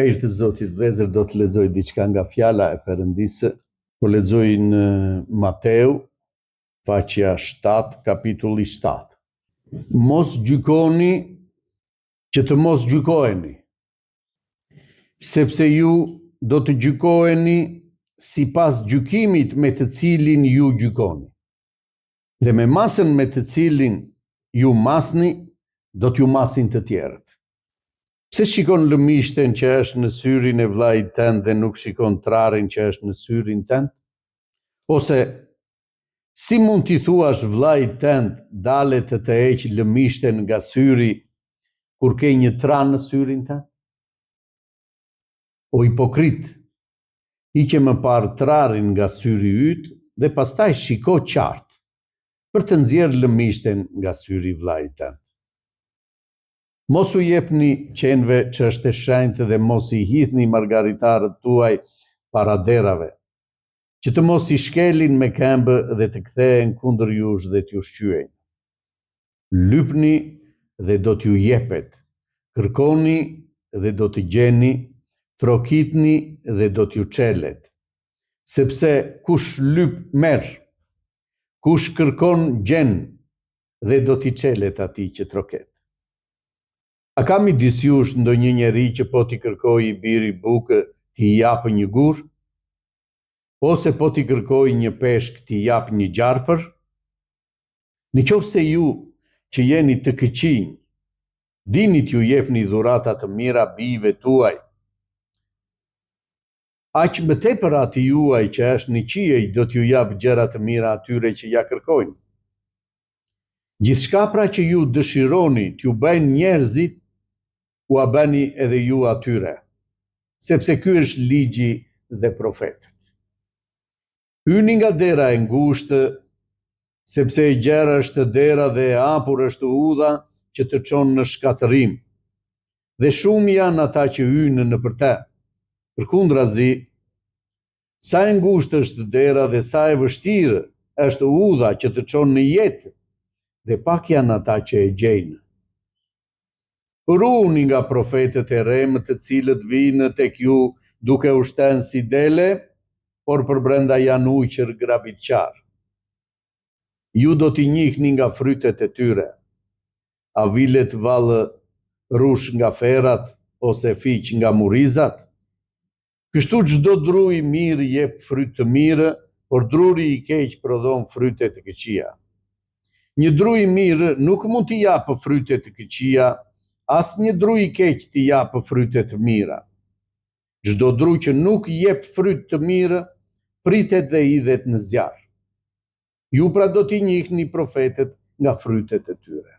Me irë të Zotit, vëllezër, do të lexoj diçka nga fjala e Perëndisë. Po lexoj në Mateu, faqja 7, kapitulli 7. Mos gjykoni që të mos gjykoheni, sepse ju do të gjykoheni sipas gjykimit me të cilin ju gjykoni. Dhe me masën me të cilin ju masni, do t'ju masin të tjerët. Pse shikon lëmishten që është në syrin e vllait tënd dhe nuk shikon trarin që është në syrin tënd? Ose si mund t'i thuash vllait tënd dale të heq lëmishten nga syri kur ke një tran në syrin tënd? O hipokrit, hiqe më parë trarin nga syri yt dhe pastaj shiko qartë për të nxjerrë lëmishten nga syri i vllait tënd. Mos u jepni qenve që është e shenjtë dhe mos i hidhni margaritarët tuaj para derave, që të mos i shkelin me këmbë dhe të kthehen kundër jush dhe t'ju shqyejnë. Lypni dhe do t'ju jepet, kërkoni dhe do të gjeni, trokitni dhe do t'ju çelet. Sepse kush lyp merr, kush kërkon gjen dhe do t'i çelet atij që troket. A ka midis jush ndonjë njeri që po t'i kërkoj i biri bukë t'i japë një gur? Ose po t'i kërkoj një peshk t'i japë një gjarpër? Nëse ju që jeni të këqinj, dini t'ju jepni dhurata të mira bijve tuaj, aq më tepër ati juaj që është në qiej do t'ju jap gjëra të mira atyre që ja kërkojnë. Gjithçka pra që ju dëshironi t'ju bëjnë njerëzit, u a bëni edhe ju atyre, sepse ky është ligji dhe profetët. Hyni nga dera e ngushtë, sepse e gjerë është dera dhe e hapur është udha që të çon në shkatërim, dhe shumë janë ata që hyjnë nëpër të. Përkundrazi, sa e ngushtë është dera dhe sa e vështirë është udha që të çon në jetë, dhe pak janë ata që e gjejnë. Ruani nga profetët e remë të cilët vinë tek ju duke u shtenë si dele, por përbrenda janë uqër grabitqar. Ju do t'i njihni nga frytet e tyre. A vilet vallë rush nga ferat ose fiq nga murrizat? Kështu çdo dru i mirë jep fryt të mirë, por druri i keq prodhon fryte të këqija. Një dru i mirë nuk mund t'i japë fryte të këqija, as një dru i keq t'i japë fryte të mira. Çdo dru që nuk jep fryt të mirë, pritet dhe hidhet në zjarr. Ju pra do t'i njihni profetët nga frytet e tyre.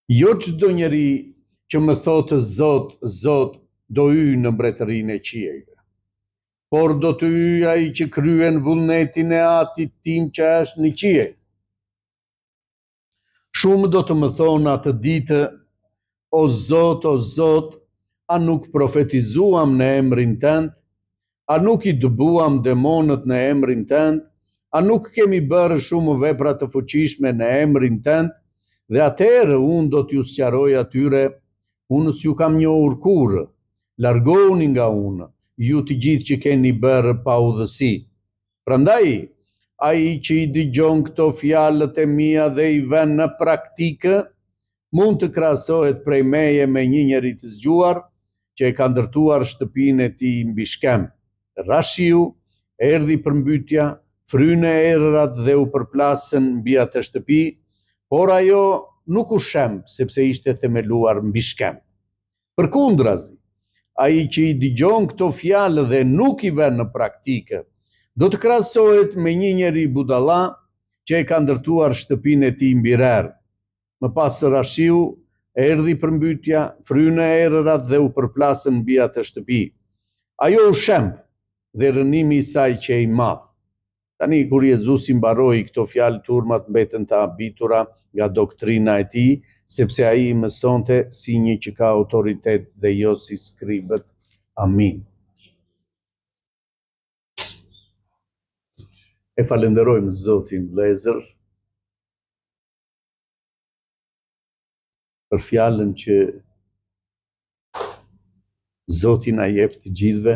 Jo çdo njeri që më thotë Zot, Zot, do hyjë në mbretërinë e qiejve, por do të hyjë ai që kryen vullnetin e Atit tim që është në qiej. Shumë do të më thonë atë ditë, o Zot, a nuk profetizuam në emrin tënd? A nuk i dëbuam demonët në emrin tënd? A nuk kemi bërë shumë vepra të fuqishme në emrin tënd? Dhe atëherë unë do t'ju sqaroj atyre, unë s'ju kam njohur kurrë, largohuni nga unë, ju të gjithë që keni bërë pa udhësi. Prandaj, ai që i dëgjon këto fjalët e mia dhe i vën në praktikë, mund të krahasohet prej meje me një njeri të zgjuar që e ka ndërtuar shtëpinë e tij mbi shkem. Ra shiu, erdhi përmbytja, frynë erërat dhe u përplasën mbi atë shtëpi, por ajo nuk u shemb sepse ishte themeluar mbi shkem. Përkundrazi, ai që i dëgjon këto fjalë dhe nuk i vën në praktikë, do të krahasohet me një njeri budalla që e ka ndërtuar shtëpinë e tij mbi rerë. Më pas ra shiu, erdhi përmbytja, frynë erërat dhe u përplasën mbi atë shtëpi. Ajo u shemb dhe rënimi i saj që i madh. Tani kur Jezusi mbaroi këto fjalë, turmat mbetën të habitura nga doktrina e tij, sepse ai i mësonte si një që ka autoritet dhe jo si skribët. Amin. E falenderojmë Zotin vëllezër për fjalën që Zoti na jep të gjithëve.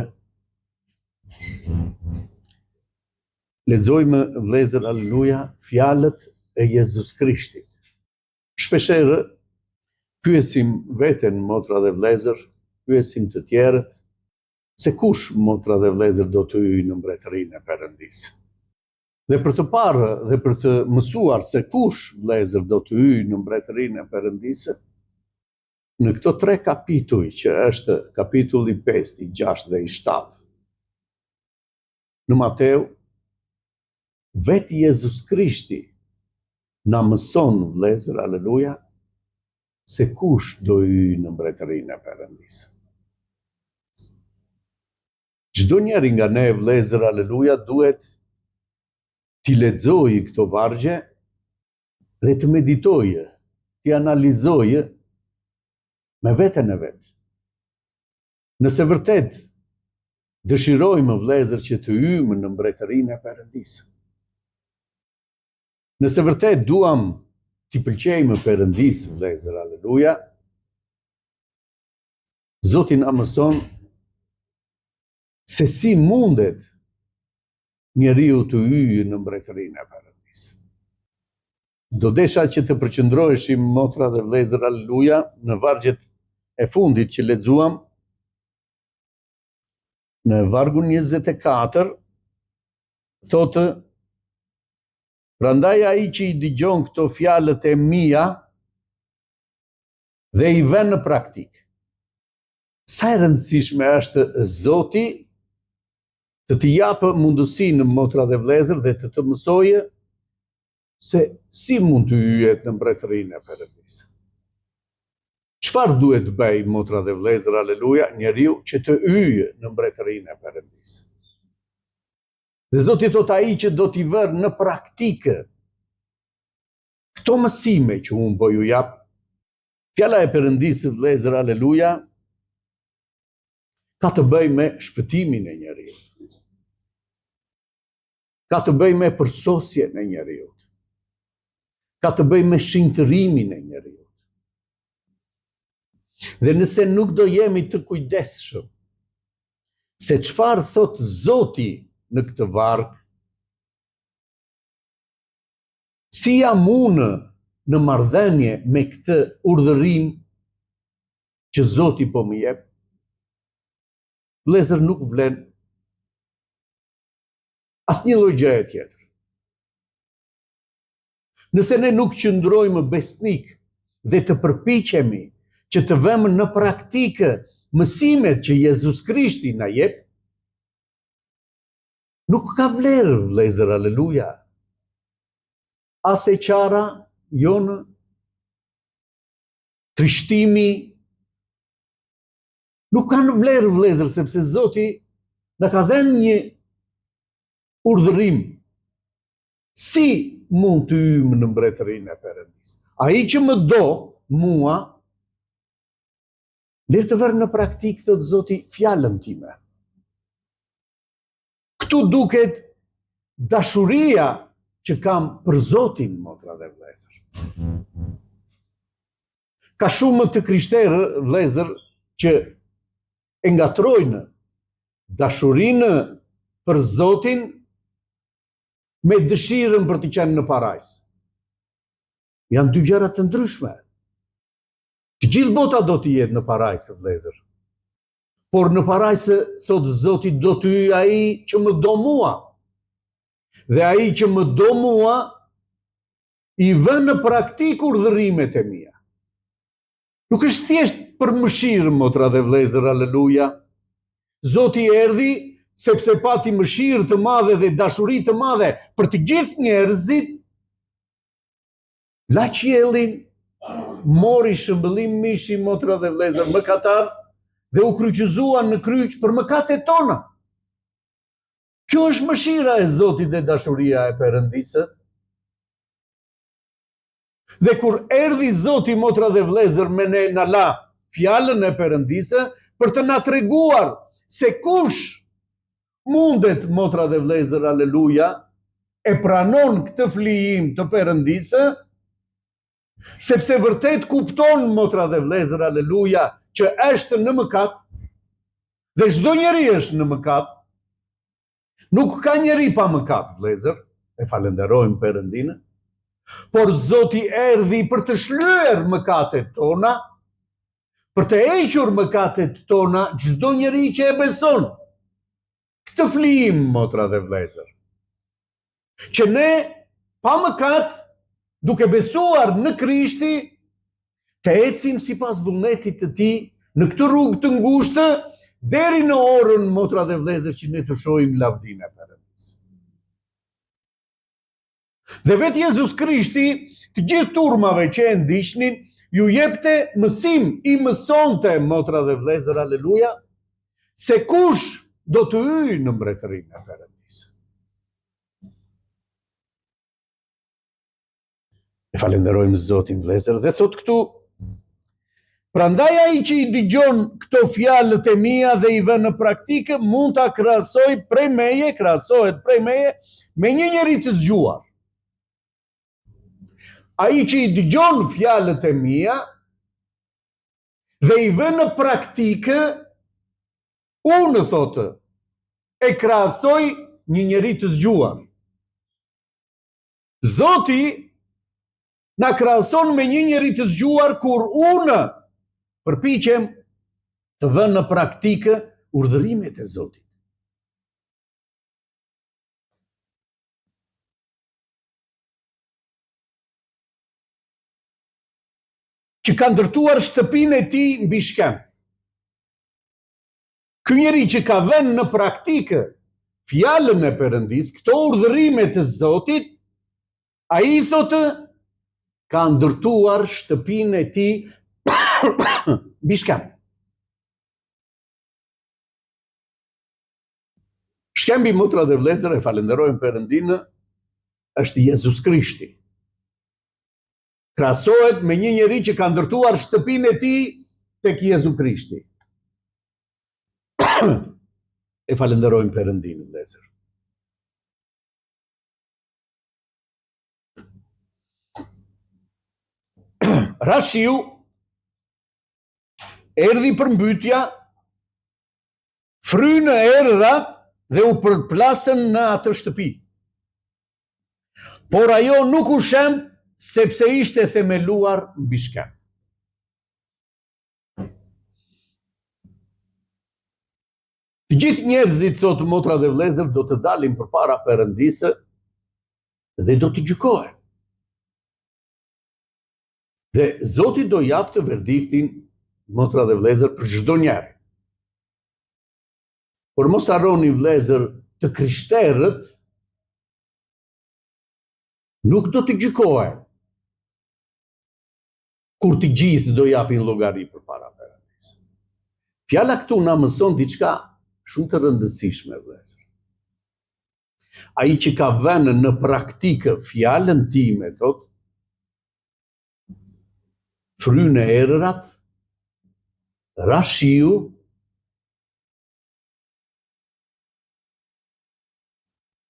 Lexojmë, vëllezër, aleluja, fjalët e Jezus Krishtit. Shpeshherë pyesim veten, motra dhe vëllezër, pyesim të tjerët, se kush, motra dhe vëllezër, do të hyjë në mbretërinë e Perëndisë. Dhe për të parë dhe për të mësuar se kush, vëllezër, do të hyjë në mbretërinë e Perëndisë, në këto 3 kapituj, që është kapitulli 5, i 6 dhe i 7, në Mateu, vetë Jezus Krishti na mëson, vëllezër, aleluja, se kush do hyjë në mbretërinë e Perëndisë. Çdo njeri nga ne, vëllezër, aleluja, duhet t'i lexojë këto vargje dhe të meditojë, t'i analizojë me veten e vet. Nëse vërtet dëshirojmë, vëllezër, që të hyjmë në mbretërinë e Perëndisë, nëse vërtet duam t'i pëlqejmë Perëndisë, vëllezër, aleluja, Zoti na mëson se si mundet njeriu të hyjë në mbretërinë e Perëndisë. Do desha që të përqendroheshim, motra dhe vëllezër, aleluja, në vargjet e fundit që lexuam, në vargun 24, thotë: prandaj ai që i dëgjon këto fjalët e mia dhe i vën në praktik. Sa e rëndësishme është Zoti të t'i japë mundësinë, motra dhe vëllezër, dhe të mësojë se si mund të hyjet në mbretërinë e Perëndisë. Çfarë duhet të bëj, motra dhe vëllezër, aleluja, njeriu që të hyjë në mbretërinë e Perëndisë? Dhe Zoti thot, ai që do t'i vërë në praktikë këto mësime që unë po ju jap. Fjala e Perëndisë, vëllezër, aleluja, ka të bëj me shpëtimin e njeriut. Ka të bëj me përsosjen e njeriut. Ka të bëj me shinjtërimin e njeriut. Dhe nëse nuk do jemi të kujdesshëm se çfarë thot Zoti në këtë varg, si jam unë në marrëdhënie me këtë urdhërim që Zoti po më jep, vëllezër, nuk vlen asnjë lloj gjëje tjetër. Nëse ne nuk qëndrojmë besnik dhe të përpiqemi që të vëmë në praktikë mësimet që Jezus Krishti na jep, nuk ka vlerë, vëllezër, aleluja. As e qara jonë, trishtimi, nuk kanë vlerë, vëllezër, sepse Zoti na ka dhënë një urdhërim si mund të hyjmë në mbretërinë e Perëndisë. Ai që më do mua, le të vërë në praktikë, thot Zoti, fjalën time. Këtu duket dashuria që kam për Zotin, motra dhe vëllezër. Ka shumë të krishterë, vëllezër, që e ngatrojnë dashurinë për Zotin me dëshirën për të qenë në parajs. Janë dy gjëra të ndryshme. Të gjithë bota do të jetë në parajs, vëllezër. Por në parajs, thot Zoti, do të hyjë ai që më do mua. Dhe ai që më do mua, i vën në praktikë urdhërimet e mia. Nuk është thjesht për mëshirë, motra dhe vëllezër, aleluja. Zoti erdhi sepse pati mëshirë të madhe dhe dashuri të madhe për të gjithë njerëzit, la qiellin, mori shëmbëllim mishi, motra dhe vëllezër, mëkatar, dhe u kryqëzuan në kryq për mëkatet tona. Kjo është mëshira e Zotit dhe dashuria e Perëndisë. Dhe kur erdhi Zoti, motra dhe vëllezër, me ne na la fjalën e Perëndisë për të na treguar se kush mundet, motra dhe vëllezër, aleluja, e pranon këtë flijim të Perëndisë, sepse vërtet kupton, motra dhe vëllezër, aleluja, që është në mëkat, Dhe çdo njeri është në mëkat. Nuk ka njeri pa mëkat, vëllezër, e falenderojmë Perëndinë, por Zoti erdhi për të shlyer mëkatet tona, për të hequr mëkatet tona çdo njeri që e beson. Këtë flijim, motra dhe vëllezër, që ne pa mëkat, duke besuar në Krishti, të ecim sipas vullnetit të Tij në këtë rrugë të ngushtë, deri në orën, motra dhe vëllezër, që ne të shohim lavdinë e Perëndisë. Dhe vetë Jezus Krishti, të gjithë turmave që e ndiqnin, ju jepte mësim, i mësonte, motra dhe vëllezër, aleluja, se kush do të hyjë në mbretërinë e Perëndisë. E falenderojmë Zotin, vëllezër, dhe thot këtu: prandaj ai që i dëgjon këto fjalët e mia dhe i vën në praktikë, mund ta krahasohet prej meje me një njeri të zgjuar. Ai që i dëgjon fjalët e mia dhe i vën në praktikë, unë, thotë, e krahasoj një njeri të zgjuar. Zoti na krahason me një njeri të zgjuar kur unë përpiqem të vënë në praktikë urdhërimet e Zotit. Që ka ndërtuar shtëpinë e tij mbi Shkem. Ky njeri që ka vënë në praktikë fjalën e Perëndisë, këto urdhërime të Zotit, ai thotë ka ndërtuar shtëpinë e tij mbi Shkem. Shkembi, motra dhe vëllezër, e falenderojmë Perëndinë, është Jezus Krishti. Krahasohet me një njeri që ka ndërtuar shtëpinë e tij tek Jezu Krishti. E falenderojmë Perëndinë, vëllezër. Rashiu erdhi përmbytja, fry në erëra dhe u përplasën në atë shtëpi. Por ajo nuk u shem, sepse ishte themeluar mbi Shkem. Të gjithë njerëzit, thotë motra dhe vëllezër, do të dalin përpara Perëndisë dhe do të gjykohen. Dhe Zoti do jap të verdiktin, motra dhe vëllezër, për çdo njeri. Por mos harroni, vëllezër, të krishterët nuk do të gjykohen, kur të gjithë do japin llogari përpara Perëndisë. Fjala këtu na mëson diçka shumë të rëndësishme, vëllezër. Ai që ka vënë në praktikë fjalën time, thotë, fryn e erërat, rashiu,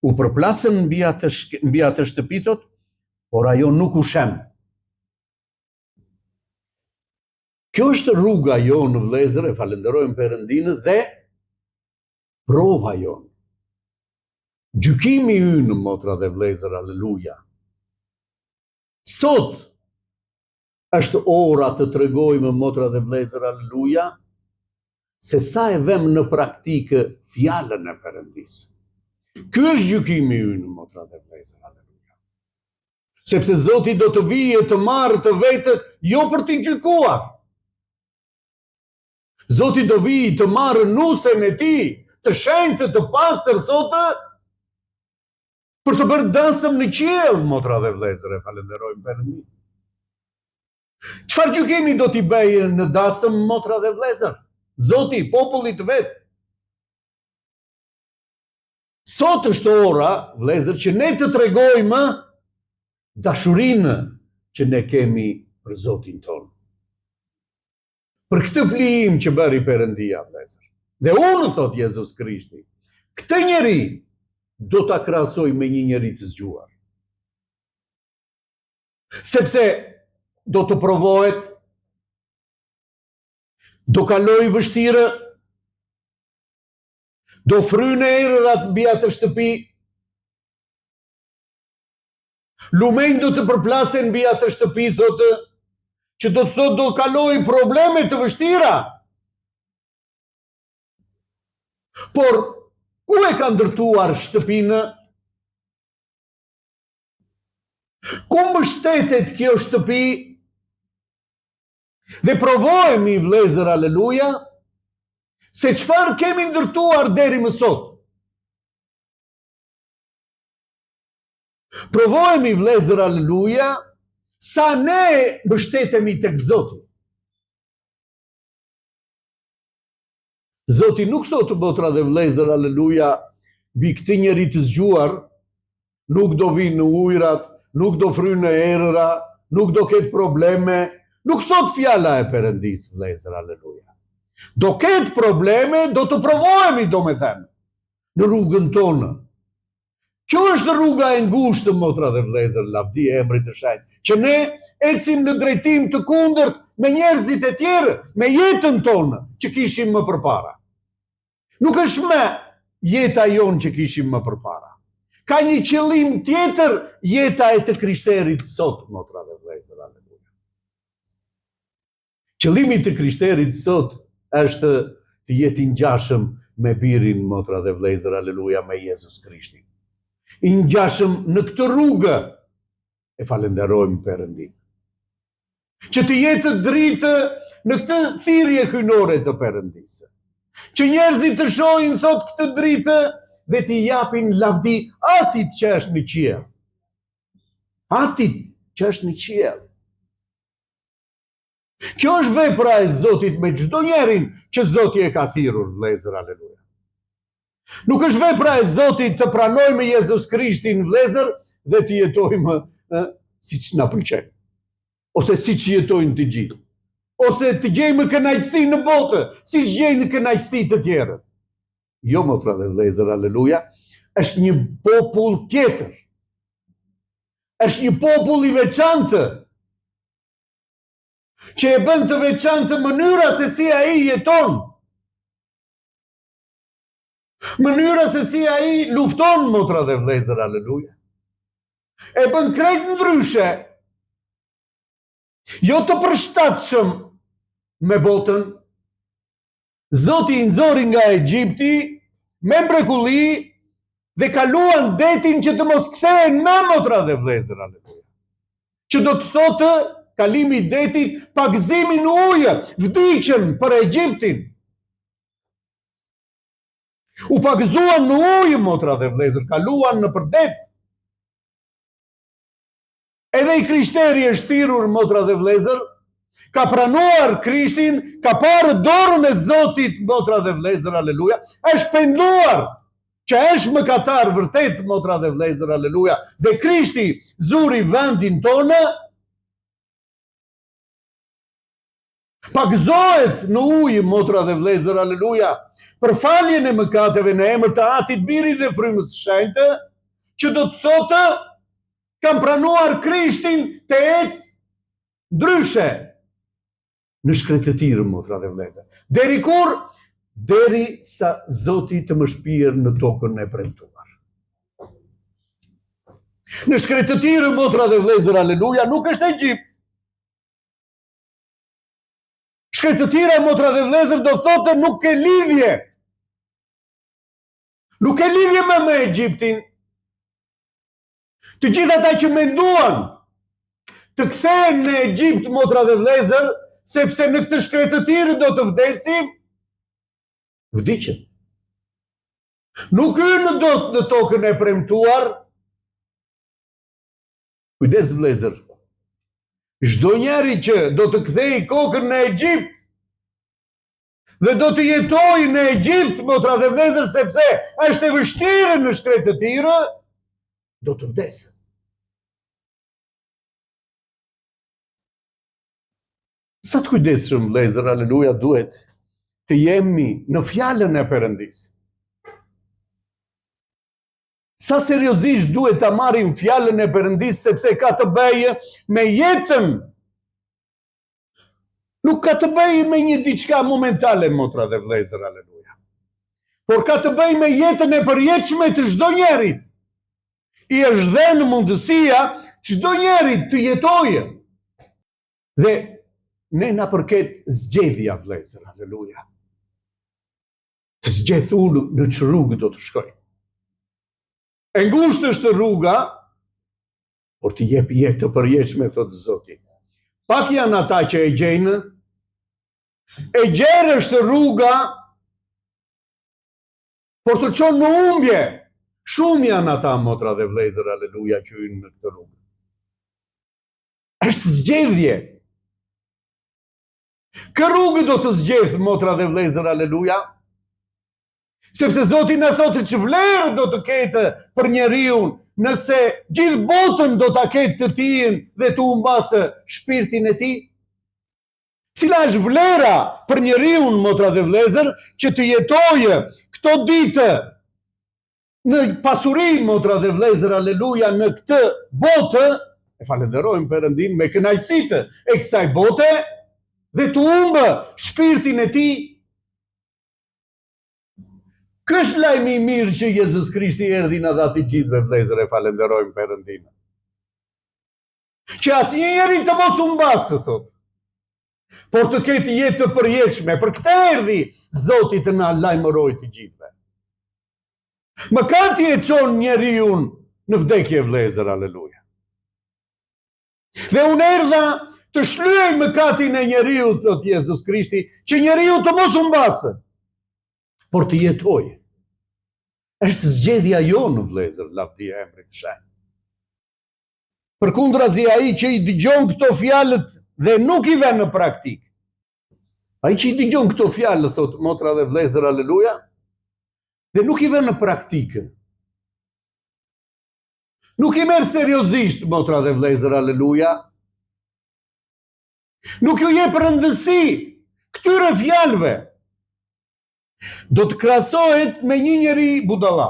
u përplasën mbi atë shtëpi, thotë, por ajo nuk u shem. Kjo është rruga jonë, vëllezër, e falenderojmë Perëndinë, dhe prova jonë. Gjykimi ynë, motra dhe vëllezër, aleluja. Sot është ora të tregojmë, motra dhe vëllezër, aleluja, se sa e vëmë në praktikë fjalën e Perëndisë. Ky është gjykimi ynë, motra dhe vëllezër, aleluja. Sepse Zoti do të vijë të marrë të vetët jo për t'i gjykuar. Zoti do vijë të marrë nusen e tij, të shenjtë, të pastër, thotë, për të bërë dasëm në qiell, motra dhe vëllezër, e falenderojmë Perëndin. Çfarë gjykimi do t'i bëjë në dasëm, motra dhe vëllezër? Zoti, popullit vet. Sot është ora, vëllezër, që ne të tregojmë dashurinë që ne kemi për Zotin tonë. Për këtë flijim që bëri Perëndia, vëllezër. Dhe unë, thot Jezus Krishti, këtë njeri do ta krahasoj me një njeri të zgjuar. Sepse do të provohet, do kaloj vështirë, Do frynë erërat mbi atë shtëpi. Lumejnë do të përplasen mbi atë shtëpi, thotë, që do të thotë do kaloj probleme të vështira. Por, ku e ka ndërtuar shtëpinë? Ku mbështetet kjo shtëpi? Dhe provojmë, vëllezër, aleluja, se çfarë kemi ndërtuar deri më sot. Provojmë, vëllezër, aleluja, sa ne mbështetemi tek Zoti. Zoti nuk thotë, botra dhe vëllezër, aleluja, mbi këtë njeri të zgjuar, nuk do vinë në ujrat, nuk do frynë në erëra, nuk do ketë probleme. Nuk thot fjala e Perëndis, vëllezër, aleluja. Do ketë probleme, do të provojemi, do me thënë, në rrugën tonë. Kjo është rruga e ngushtë, motra dhe vëllezër, lavdi e emrit të shenjtë, që ne ecim në drejtim të kundërt me njerëzit e tjerë, me jetën tonë që kishim më përpara. Nuk është me jeta jonë që kishim më përpara. Ka një qëllim tjetër jeta e të krishterit sot, motra dhe vëllezër, aleluja. Qëllimi të krishterit sot është të jetë i ngjashëm me birin, motra dhe vëllezër, aleluja, me Jezus Krishtin. I ngjashëm në këtë rrugë, e falenderojmë Perëndin. Që të jetë dritë në këtë thirrje hyjnore të Perëndisë. Që njerëzit të shohin, thot, këtë dritë dhe t'i japin lavdi atit që është në qiell. Atit që është në qiell. Kjo është vepra e Zotit me çdo njerin që Zoti e ka thirrur, vëllezër, aleluja. Nuk është vepra e Zotit të pranojmë Jezus Krishtin, vëllezër, dhe të jetojmë siç na pëlqen. Ose siç jetojnë të gjithë. Ose të gjejmë kënaqësi në botë, siç gjejnë kënaqësi të tjerët. Jo, motra dhe vëllezër, aleluja, është një popull tjetër. Është një popull i veçantë, që e bën të veçantë mënyra se si ai jeton. Mënyra se si ai lufton, motra dhe vëllezër, aleluja. E bën krejt ndryshe. Jo të përshtatshëm me botën. Zoti i nxori nga Egjipti me mrekulli dhe kaluan detin që të mos kthehen më, motra dhe vëllezër, aleluja. Që do të thotë kalimi i detit, pagëzimi në ujë, vdiqën për Egjiptin. U pagëzuan në ujë, motra dhe vëllezër, kaluan në përdet. Edhe i krishteri është thirrur, motra dhe vëllezër, ka pranuar Krishtin, ka parë dorën e Zotit, motra dhe vëllezër, aleluja, është penduar, që është mëkatar vërtet, motra dhe vëllezër, aleluja, dhe Krishti zuri vendin tonë, pagëzohet në ujë, motra dhe vëllezër, aleluja, për faljen e mëkateve në emër të Atit, Birit dhe Frymës së Shenjtë, që do të thotë kam pranuar Krishtin të ecë ndryshe në shkretëtirë, motra dhe vëllezër. Deri kur? Deri sa Zoti të më shpirë në tokën e premtuar. Në shkretëtirë, motra dhe vëllezër, aleluja, nuk është Egjipt. Shkretëtira, motra dhe vëllezër, do thotë nuk ke lidhje. Nuk ke lidhje me Egjiptin. Të gjithë ata që menduan të kthehen në Egjipt, motra dhe vëllezër, sepse në këtë shkretëtirë do të vdesim, vdiqën. Nuk hynë dot në tokën e premtuar. Kujdes, vëllezër. Çdo njeri që do të kthej kokën në Egjipt dhe do të jetoj në Egjipt, motra dhe vëllezër, sepse është e vështirë në shkretëtirë, do të vdesë. Sa të kujdesshëm, vëllezër, aleluja, duhet të jemi në fjalën e Perëndisë. Sa seriozisht duhet ta marrim fjalën e Perëndisë, sepse ka të bëjë me jetën. Nuk ka të bëjë me një diçka momentale, motra dhe vëllezër, aleluja. por ka të bëjë me jetën e përjetshme të çdo njerit. I është dhënë mundësia çdo njerit të jetojë. Dhe ne na përket zgjedhja, vëllezër, haleluja. Të zgjedh unë në që rrugë do të shkoj. E ngushtë është rruga, por të jep jetë të përjetshme, thotë Zoti. Pak janë ata që e gjejnë, e gjerë është rruga, por të qonë në humbje. Shumë janë ata, motra dhe vëllezër, aleluja, që hynë në këtë rrugë. Është zgjedhje. Kë rrugë do të zgjedh, motra dhe vëllezër, aleluja? Sepse Zoti në thotë që vlerë do të ketë për njeriun nëse gjithë botën do të ketë të tijin dhe të humbasë shpirtin e ti. Cila është vlera për njeriun, motra dhe vëllezër, që të jetojë këto ditë në pasuri, motra dhe vëllezër, aleluja, në këtë botë, e falenderojmë Perëndin me kënaqësitë e kësaj bote, dhe të humbë shpirtin e tij. Ky është lajmi i mirë që Jezus Krishti erdhi na dha të gjithëve, vëllezër, e falenderojmë Perëndin. Që asnjëri të mos humbasë, thotë, por të ketë jetë të përjetshme. Për këtë erdhi Zoti të na lajmërojë të gjithëve. Mëkati e çon njeriu në vdekje, vëllezër, aleluja. Dhe unë erdha të shlyej mëkatin e njeriu, thotë Jezus Krishti, që njeriu të mos humbasë, por të jetojë. Është zgjedhja jonë, vëllezër, lavdia e Emrit të Shenjtë. Përkundrazi ai që i dëgjon këto fjalët dhe nuk i vën në praktik. Ai që i dëgjon këto fjalë, thotë motra dhe vëllezër, aleluja, dhe nuk i vën në praktikë. Nuk i merr seriozisht, motra dhe vëllezër, aleluja. Nuk ju jep rëndësi këtyre fjalëve. Do të krahasohet me një njeri budalla.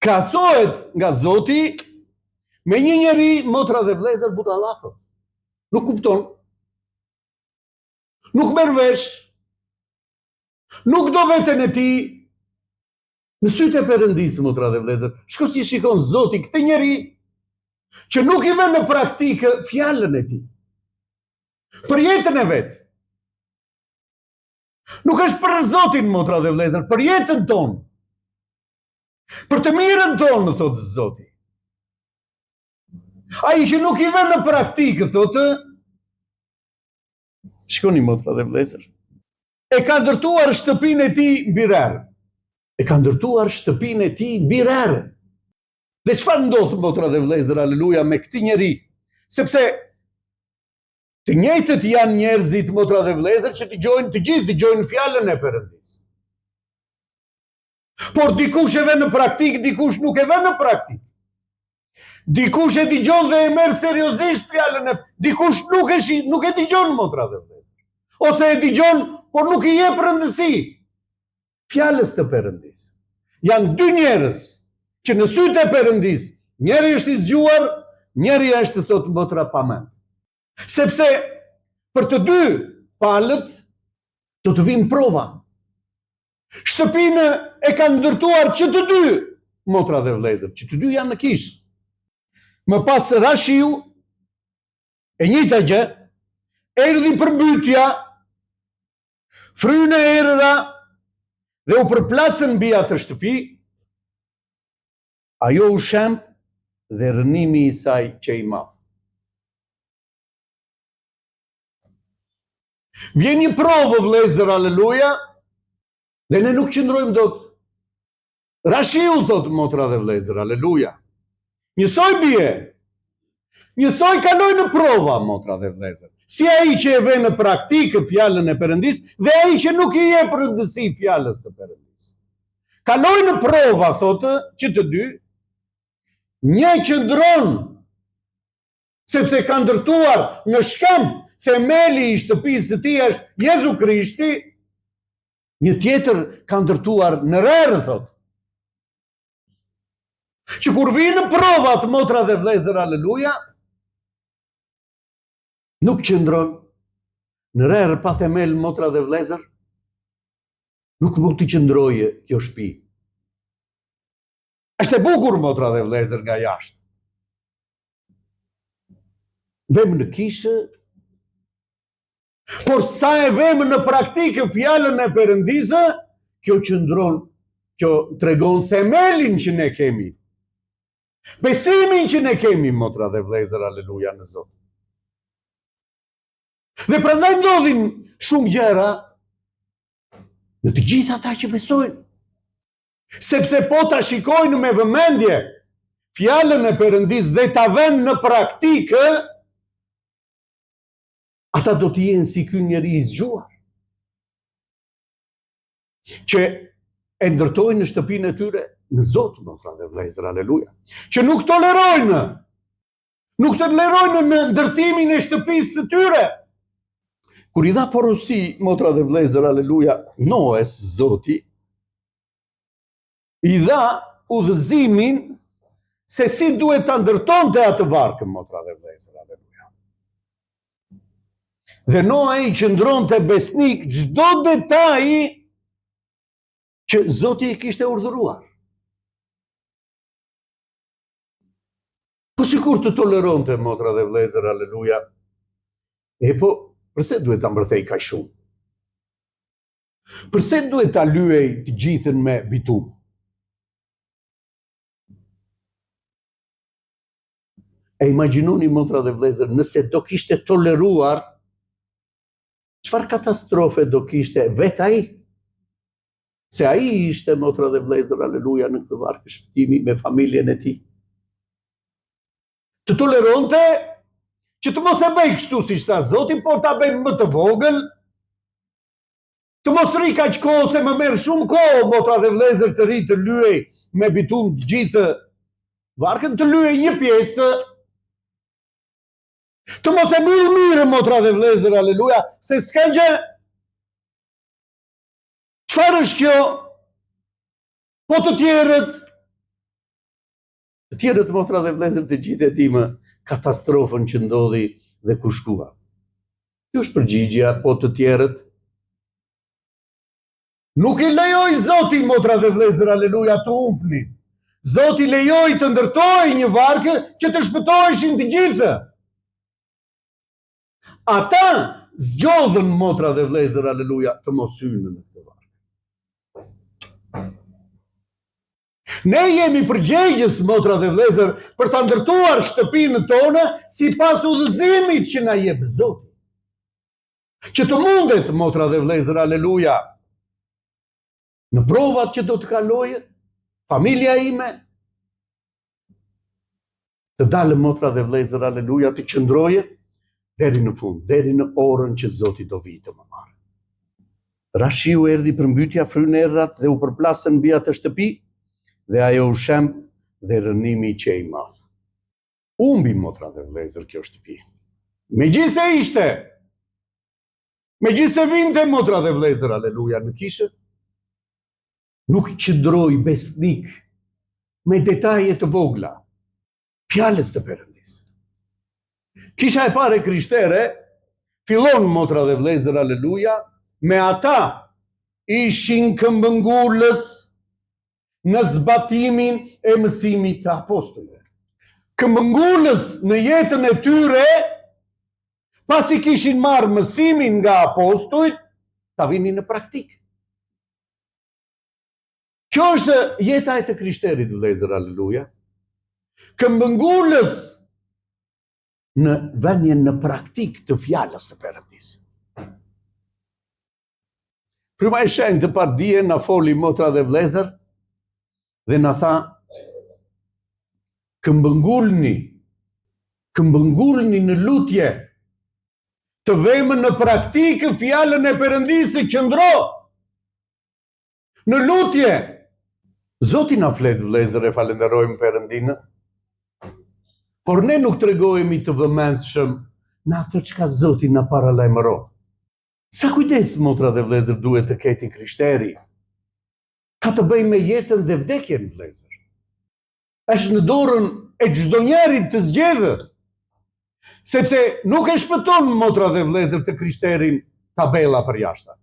Krahasohet nga Zoti me një njeri, motra dhe vëllezër, budalla. Nuk kupton. Nuk merr vesh. Nuk do veten e tij. Në sytë e Perëndis, motra dhe vëllezër, shko si shikon Zoti këtë njeri që nuk i vën në praktikë fjalën e tij. Për jetën e vet. Nuk është për Zotin, motra dhe vëllezër, për jetën tonë. Për të mirën tonë, thotë Zoti. Ai që nuk i vën në praktikë, thotë, shkoni, motra dhe vëllezër, e ka ndërtuar shtëpinë e tij mbi rrë. E ka ndërtuar shtëpinë e tij mbi rrë. Dhe çfarë ndodh, motra dhe vëllezër, aleluja, me këtë njeri? Sepse të njëjtët janë njerëzit, motra dhe vëllezër, që të gjithë dëgjojnë fjalën e Perëndis. Por dikush e vën në praktik, dikush nuk e vën në praktik. Dikush e dëgjon dhe e merr seriozisht fjalën e, dikush nuk e dëgjon, motra dhe vëllezër. Ose e dëgjon, por nuk i jep rëndësi fjalës të Perëndis. Janë dy njerëz që në sytë e Perëndis, njeri është i zgjuar, njeri është, thotë motra, pa mend. Sepse për të dy palët do të vinë prova. Shtëpinë e kanë ndërtuar që të dy, motra dhe vëllezër, që të dy janë në kishë. Më pas ra shiu, e njëjta gjë, erdhi përmbytja, frynë e erëra dhe u përplasën mbi atë shtëpi, ajo u shemb dhe rënimi i saj që i madh. Vjen një provë, vëllezër, aleluja, dhe ne nuk qëndrojmë dot. Rashiu, thotë motra dhe vëllezër, aleluja. Njësoj bie. Njësoj kaloj në prova, motra dhe vëllezër. Si ai që e vën në praktikë fjalën e Perëndis dhe ai që nuk i jep rëndësi fjalës të Perëndis. Kaloj në prova, thotë, që të dy, një qëndron, sepse ka ndërtuar në shkëmb themeli i shtëpisë së tij është Jezu Krishti, një tjetër ka ndërtuar në rrë, thotë. Që kur vinë provat, motra dhe vëllezër, aleluja, nuk qëndron në rrë pa themel, motra dhe vëllezër, Nuk mund të qëndroje kjo shtëpi. Është e bukur, motra dhe vëllezër, nga jashtë. Vem në kishë, por sa e vem në praktikë fjalën e Perëndisë, kjo qëndron, kjo tregon themelin që ne kemi. Besimin që ne kemi, motra dhe vëllezër, aleluja në Zot. Dhe prandaj ndodhin shumë gjëra në të gjitha ata që besojnë. Sepse po ta shikojnë me vëmendje fjalën e Perëndisë dhe ta vënë në praktikë, ata do të jenë si ky njeri i zgjuar, që e ndërtojnë në shtëpinë e tyre në Zot, motra dhe vëllezër, aleluja. Që nuk tolerojnë në ndërtimin e shtëpisë së tyre. Kur i dha porosi, motra dhe vëllezër, aleluja, Noes, Zoti, i dha udhëzimin se si duhet ta ndërtonte atë varkën, motra dhe vëllezër, aleluja. Dhe Noe i qëndronte besnik çdo detaj që Zoti i kishte urdhëruar. Po sikur të toleronte, motra dhe vëllezër, aleluja. Po përse duhet ta mbërthej kaq shumë? Përse duhet ta lyej të gjithën me bitum? E imagjinoni, motra dhe vëllezër, nëse do kishte toleruar, çfarë katastrofe do kishte vetë ai? Se ai ishte, motra dhe vëllezër, aleluja, në këtë varkë shpëtimi me familjen e tij. Të toleronte që të mos e bëj kështu si tha Zoti, por ta bëj më të vogël, të mos rri kaq kohë se më merr shumë kohë, motra dhe vëllezër, të rri të lyej me bitum të gjithë varkën, të lyej një pjesë, të mos e bëj mirë, motra dhe vëllezër, aleluja, se s'ka gjë. Çfarë është kjo? Po të tjerët, motra dhe vëllezër, të gjithë e dimë katastrofën që ndodhi dhe ku shkuan. Kjo është përgjigjja, po të tjerët. Nuk i lejoj Zoti, motra dhe vëllezër, aleluja, të humbni. Zoti lejoj të ndërtojë një varkë që të shpëtoheshin të gjithë. Ata zgjodhën, motra dhe vëllezër, aleluja, të mos hynë në këtë varkë. Ne jemi përgjegjës, motra dhe vëllezër, për ta ndërtuar shtëpinë tonë sipas udhëzimit që na jep Zoti. Që të mundet, motra dhe vëllezër, aleluja, në provat që do të kalojë familja ime, të dalë, motra dhe vëllezër, aleluja, të qëndroje deri në fund, deri në orën që Zoti do vijë të më marrë. Rashiu erdhi përmbytja, fryn errat dhe u përplasën mbi atë shtëpi, dhe ajo u shemb dhe rënimi që i madh. Humbi, motra dhe vëllezër, kjo shtëpi. Megjithse vinte, motra dhe vëllezër, aleluja, në kishë, nuk qëndroi besnik me detaje të vogla fjalës të Perëndisë. Kisha e parë krishtere fillon, motra dhe vëllezër, aleluja, me ata ishin këmbëngulës në zbatimin e mësimit të apostujve. Këmbëngulës në jetën e tyre, pasi kishin marrë mësimin nga apostujt, ta vinin në praktikë. Kjo është jeta e të krishterit, vëllezër, aleluja. Këmbëngulës në vënien në praktikë të fjalës së Perëndisë. Fryma e shenjtë të pardije na foli, motra dhe vëllezër, dhe na tha, këmbëngulni në lutje, të vëmë në praktikë fjalën e Perëndisë, qëndro në lutje. Zoti na flet, vëllezër, e falenderojmë Perëndinë, por ne nuk tregojemi të vëmendshëm në atë çka Zoti na paralajmëron. Sa kujdes, motra dhe vëllezër, duhet të ketë krishteri? Ka të bëjë me jetën dhe vdekjen, vëllezër. Është në dorën e çdo njerit të zgjedhë. Sepse nuk e shpëton, motra dhe vëllezër, të krishterin tabela për jashtë.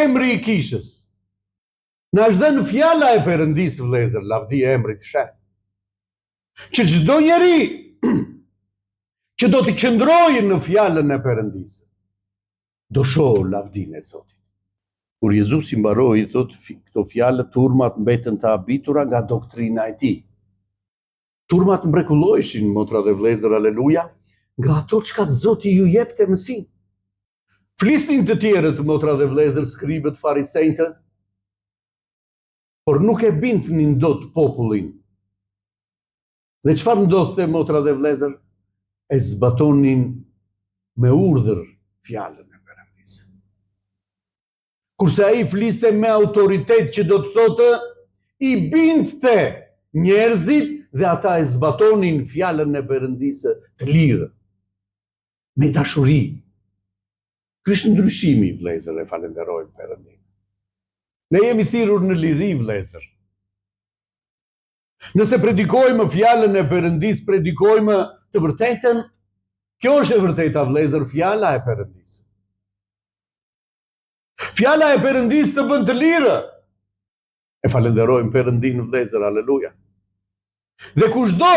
emri I kishës. Na është dhënë fjala e Perëndisë, vëllezër, lavdi e emrit të shenjtë. Që çdo njeri që do të qëndrojë në fjalën e Perëndisë, do shohë lavdinë e Zotit. Kur Jezusi mbaroi, thot, këto fjalë, turmat mbetën të habitura nga doktrina e tij. Turmat mrekulloheshin, motra dhe vëllezër, aleluja, nga ato çka Zoti ju jepte mësim. Flisnin të tjerët, motra dhe vëllezër, skribët, farisejtë, por nuk e bindnin dot popullin. Dhe çfarë ndodhte, motra dhe vëllezër? E zbatonin me urdhër fjalën e Perëndisë. Kurse ai fliste me autoritet, që do të thotë I bindte njerëzit dhe ata e zbatonin fjalën e Perëndisë të lirë, me dashuri. Ky është ndryshimi, vëllezër, e falenderojmë Perëndin. Ne jemi thirrur në liri, vëllezër. Nëse predikojmë fjalën e Perëndisë, predikojmë të vërtetën. Kjo është e vërteta, vëllezër, fjala e Perëndisë. Fjala e Perëndisë të bën të lirë. E falenderojmë Perëndin, vëllezër, aleluja. Dhe kushdo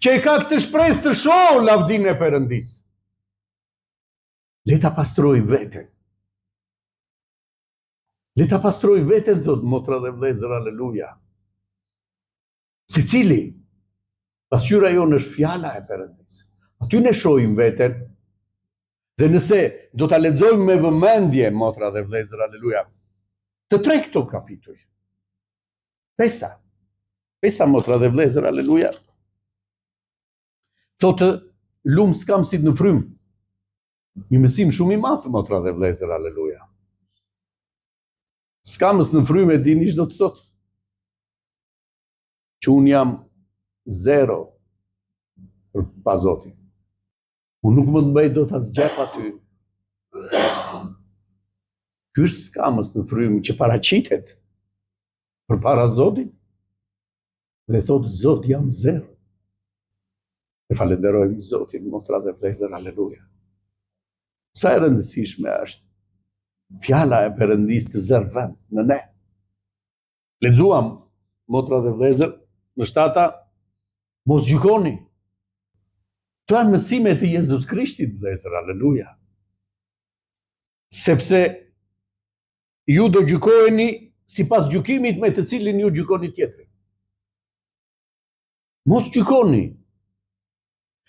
që e ka këtë shpresë të shohë lavdinë e Perëndisë, le ta pastroj veten. Le ta pastroj veten, thot motra dhe vëllezër, aleluja. Secili, pasqyra jonë është fjala e Perëndisë. Aty ne shohim veten. Dhe nëse do ta lexojmë me vëmendje, motra dhe vëllezër, aleluja, të tre këto kapituj. Pesa, motra dhe vëllezër, aleluja. Thotë, lumë s'kam si në frymë. Një mësim shumë I madh, motra dhe vëllezër, aleluja. Skamës në frymë, e dini ç'do të thotë? Që unë jam zero për pa Zotin. Unë nuk më të bëj do të asgjë aty. Ky është skamës në frymë që paraqitet përpara Zotit dhe thotë Zot jam zero. E falenderojmë Zotin, motra dhe vëllezër, aleluja. Sa e rëndësishme është fjala e Perëndisë të zërë vend në ne. Lexuam, motra dhe vëllezër, në 7, mos gjykoni. Këto janë mësimet e Jezus Krishtit, vëllezër, aleluja. Sepse ju do gjykoheni sipas gjykimit me të cilin ju gjykoni tjetrin. Mos gjykoni.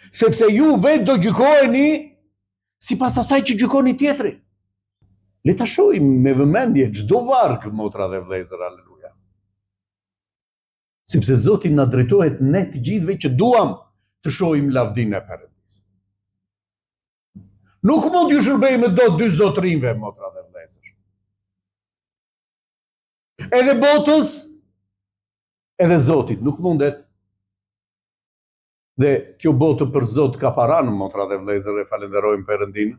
Sepse ju vetë do gjykoheni sipas asaj që gjykoni tjetrin. Le ta shohim me vëmendje çdo varg, motra dhe vëllezër, aleluja. Sepse Zoti na drejtohet ne të gjithëve që duam të shohim lavdinë e Perëndisë. Nuk mund ju shërbejmë dot dy zotrinve, motra dhe vëllezër. Edhe botës, edhe Zotit, nuk mundet. Dhe kjo botë për Zot ka paranë, motra dhe vëllezër, e falenderojmë Perëndin.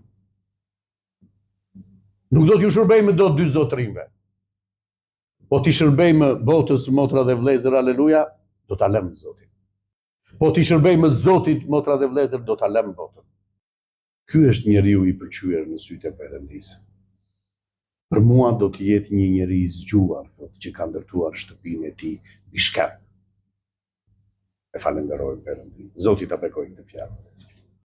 Nuk do t'ju shërbejmë dot dy zotrinve. Po t'i shërbejmë botës, motra dhe vëllezër, aleluja, do ta lëmë Zotin. Po t'i shërbejmë Zotit, motra dhe vëllezër, do ta lëmë botën. Ky është njeriu I pëlqyer në sytë e Perëndisë. Për mua do të jetë një njeri I zgjuar, thotë, që ka ndërtuar shtëpinë e tij mbi shkep. E falenderojmë Perëndin. Zoti ta bekojë këtë fjalë.